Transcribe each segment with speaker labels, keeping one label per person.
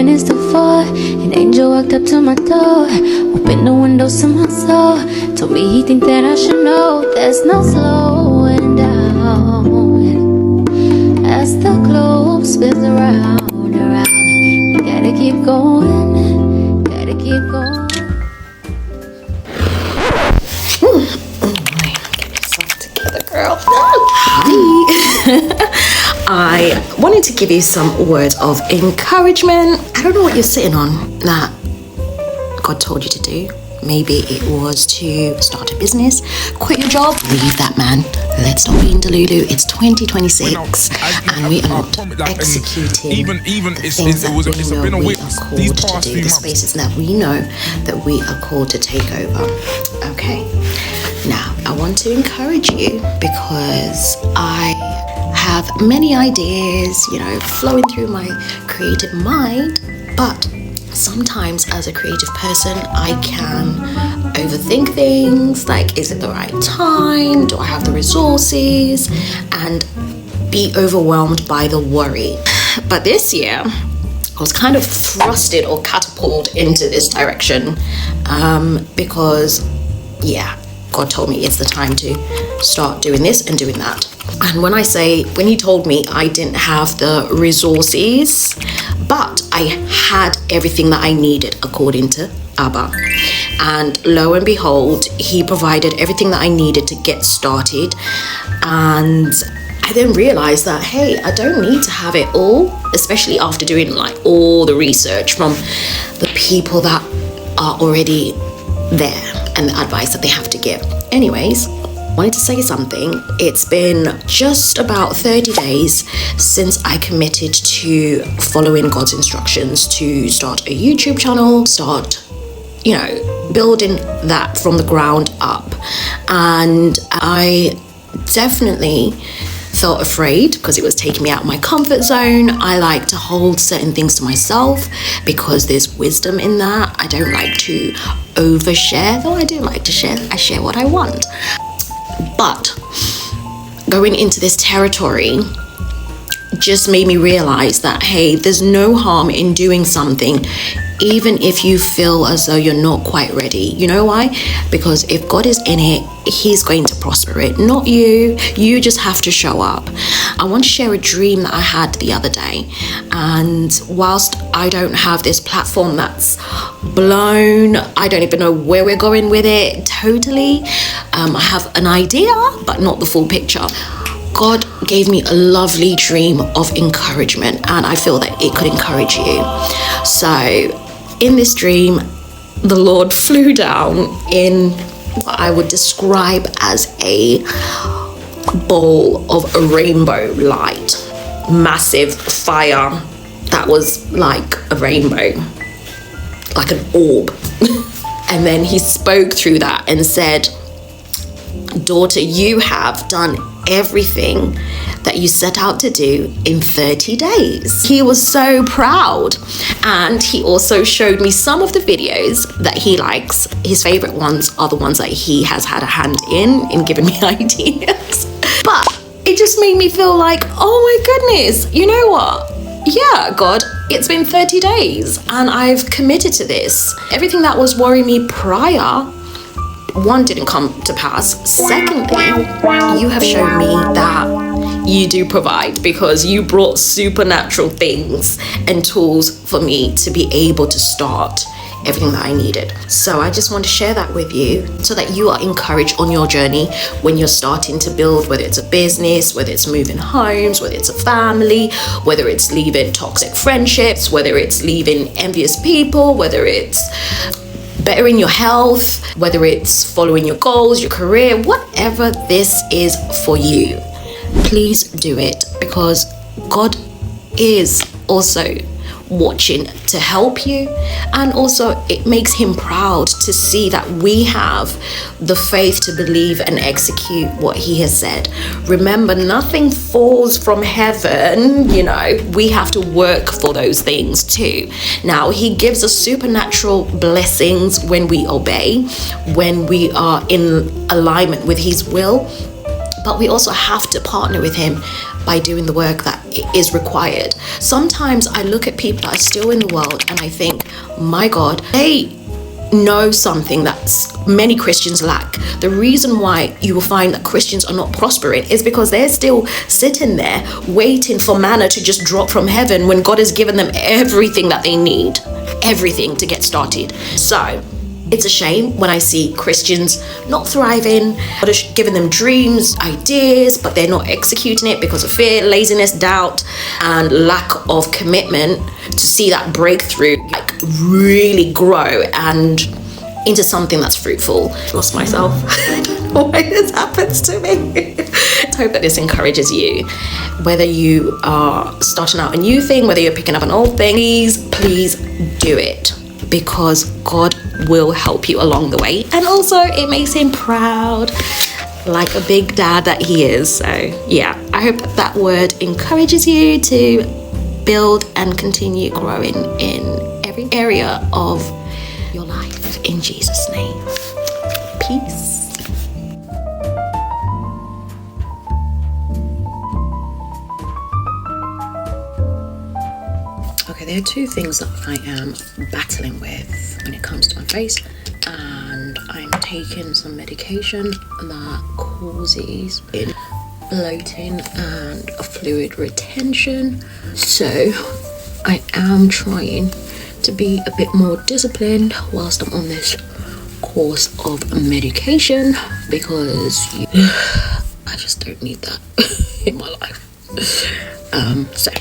Speaker 1: minutes to 4, an angel walked up to my door, opened the windows to my soul, told me he think that I should know there's no slowing down. As the globe spins around, around, you gotta keep going, gotta keep going.
Speaker 2: Get yourself together, girl. I wanted to give you some words of encouragement. I don't know what you're sitting on that God told you to do. Maybe it was to start a business, quit your job, leave that man. Let's stop being Delulu. It's 2026 and we are not executing the things that we know we are called to do, the spaces that we know that we are called to take over. Okay, now I want to encourage you because I have many ideas, flowing through my creative mind, but sometimes as a creative person, I can overthink things like, is it the right time? Do I have the resources? And be overwhelmed by the worry. But this year, I was kind of thrusted or catapulted into this direction because, God told me it's the time to start doing this and doing that. And when he told me I didn't have the resources, but I had everything that I needed according to Abba. And lo and behold, he provided everything that I needed to get started. And I then realized that, hey, I don't need to have it all, especially after doing all the research from the people that are already there and the advice that they have to give. Anyways, wanted to say something. It's been just about 30 days since I committed to following God's instructions to start a YouTube channel, building that from the ground up. And I definitely felt afraid because it was taking me out of my comfort zone. I like to hold certain things to myself because there's wisdom in that. I don't like to overshare, though I do like to share. I share what I want. But going into this territory just made me realize that, hey, there's no harm in doing something, even if you feel as though you're not quite ready. You know why? Because if God is in it, he's going to prosper it, not you. You just have to show up. I want to share a dream that I had the other day. And whilst I don't have this platform that's blown, I don't even know where we're going with it totally. I have an idea, but not the full picture. God gave me a lovely dream of encouragement, and I feel that it could encourage you. So in this dream, the Lord flew down in what I would describe as a ball of a rainbow light, massive fire that was like a rainbow, like an orb. And then he spoke through that and said, "Daughter, you have done everything that you set out to do in 30 days. He was so proud. And he also showed me some of the videos that he likes. His favorite ones are the ones that he has had a hand in giving me ideas. But it just made me feel like, oh my goodness, you know what? Yeah, God, it's been 30 days and I've committed to this. Everything that was worrying me prior, one, didn't come to pass. Secondly, you have shown me that you do provide, because you brought supernatural things and tools for me to be able to start everything that I needed. So I just want to share that with you so that you are encouraged on your journey when you're starting to build, whether it's a business, whether it's moving homes, whether it's a family, whether it's leaving toxic friendships, whether it's leaving envious people, whether it's bettering your health, whether it's following your goals, your career, whatever this is for you, please do it, because God is also watching to help you, and also it makes him proud to see that we have the faith to believe and execute what he has said. Remember, nothing falls from heaven, we have to work for those things too. Now, he gives us supernatural blessings when we obey, when we are in alignment with his will, but we also have to partner with him by doing the work that is required. Sometimes I look at people that are still in the world and I think, my God, they know something that many Christians lack. The reason why you will find that Christians are not prospering is because they're still sitting there waiting for manna to just drop from heaven when God has given them everything that they need, everything to get started. So it's a shame when I see Christians not thriving, God has given them dreams, ideas, but they're not executing it because of fear, laziness, doubt, and lack of commitment to see that breakthrough like really grow and into something that's fruitful. Lost myself. Why this happens to me? I hope that this encourages you. Whether you are starting out a new thing, whether you're picking up an old thing, please do it, because God will help you along the way. And also it makes him proud, like a big dad that he is. So yeah, I hope that word encourages you to build and continue growing in every area of your life. In Jesus' name, peace. Okay, there are two things that I am battling with when it comes to my face, and I'm taking some medication that causes bloating and a fluid retention. So I am trying to be a bit more disciplined whilst I'm on this course of medication, because I just don't need that in my life. So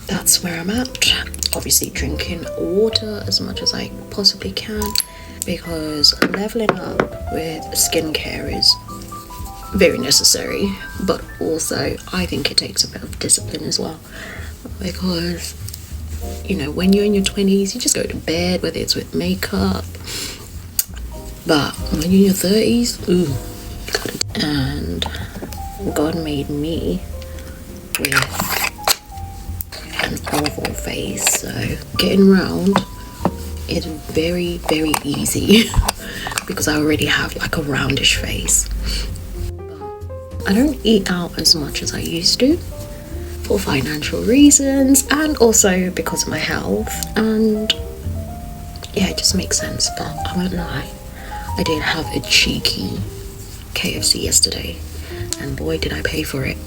Speaker 2: that's where I'm at. Obviously drinking water as much as I possibly can, because leveling up with skincare is very necessary, but also I think it takes a bit of discipline as well, because you know, when you're in your 20s, you just go to bed, whether it's with makeup. But when you're in your 30s, you gotta. And God made me with an oval face, so getting round is very, very easy because I already have like a roundish face. But I don't eat out as much as I used to, for financial reasons and also because of my health, and yeah, it just makes sense. But I won't lie, I did have a cheeky KFC yesterday, and boy did I pay for it.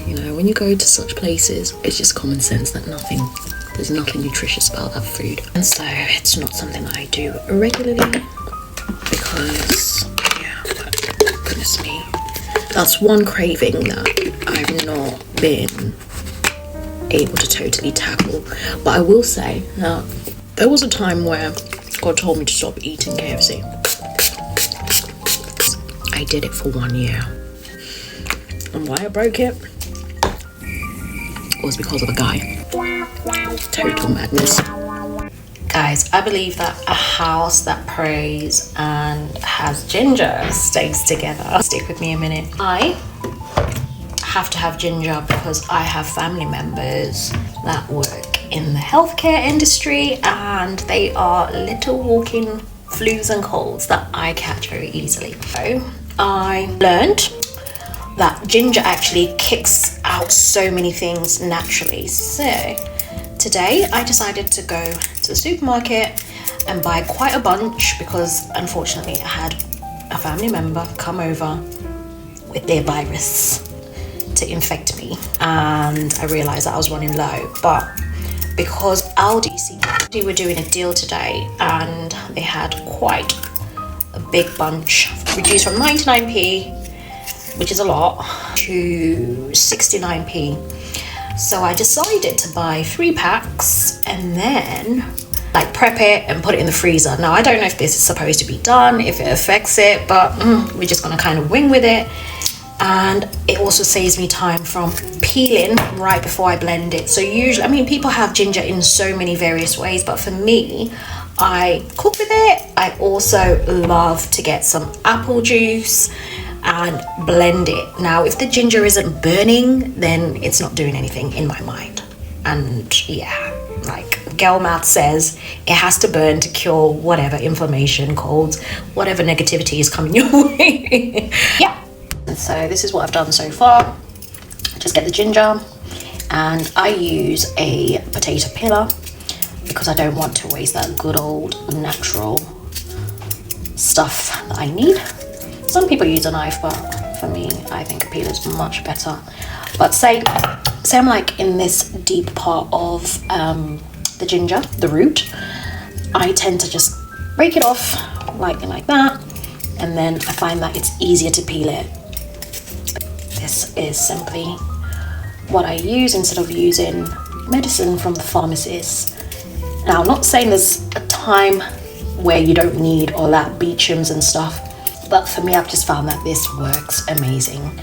Speaker 2: You know, when you go to such places, it's just common sense that there's nothing nutritious about that food, and so it's not something that I do regularly, because yeah, but goodness me, that's one craving that I've not been able to totally tackle. But I will say that there was a time where God told me to stop eating KFC. I did it for 1 year, and why I broke it was because of a guy. Total madness. Guys, I believe that a house that prays and has ginger stays together. Stick with me a minute. I have to have ginger because I have family members that work in the healthcare industry, and they are little walking flus and colds that I catch very easily. So I learned that ginger actually kicks out so many things naturally. So today I decided to go to the supermarket and buy quite a bunch, because unfortunately I had a family member come over with their virus to infect me, and I realized that I was running low. But because Aldi were doing a deal today, and they had quite a big bunch, reduced from 99p, which is a lot, to 69p. So I decided to buy 3 packs and then like prep it and put it in the freezer. Now I don't know if this is supposed to be done, if it affects it, but we're just gonna kind of wing with it. And it also saves me time from peeling right before I blend it. So usually, I mean, people have ginger in so many various ways, but for me, I cook with it. I also love to get some apple juice and blend it. Now, if the ginger isn't burning, then it's not doing anything in my mind. And yeah, like Girl Math says, it has to burn to cure whatever inflammation, colds, whatever negativity is coming your way. Yeah. So this is what I've done so far. Just get the ginger, and I use a potato peeler because I don't want to waste that good old natural stuff that I need. Some people use a knife, but for me, I think a peeler is much better. But say I'm like in this deep part of the ginger, the root, I tend to just break it off lightly like that, and then I find that it's easier to peel it. This is simply what I use instead of using medicine from the pharmacist. Now, I'm not saying there's a time where you don't need all that Beecham's and stuff, but for me, I've just found that this works amazing.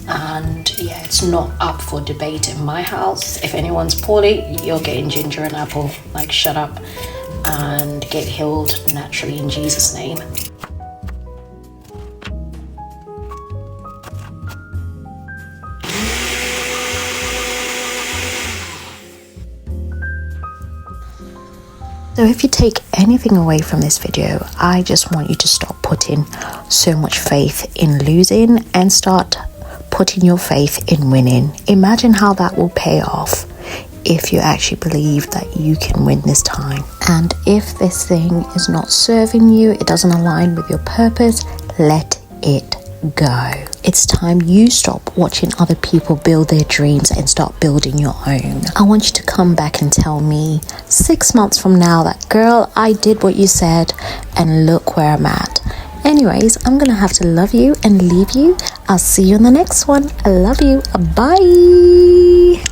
Speaker 2: And yeah, it's not up for debate in my house. If anyone's poorly, you're getting ginger and apple. Like, shut up and get healed naturally in Jesus' name. So if you take anything away from this video, I just want you to stop putting so much faith in losing and start putting your faith in winning. Imagine how that will pay off if you actually believe that you can win this time. And if this thing is not serving you, it doesn't align with your purpose, let it go. It's time you stop watching other people build their dreams and start building your own. I want you to come back and tell me 6 months from now that, girl, I did what you said and look where I'm at. Anyways, I'm gonna have to love you and leave you. I'll see you in the next one. I love you. Bye.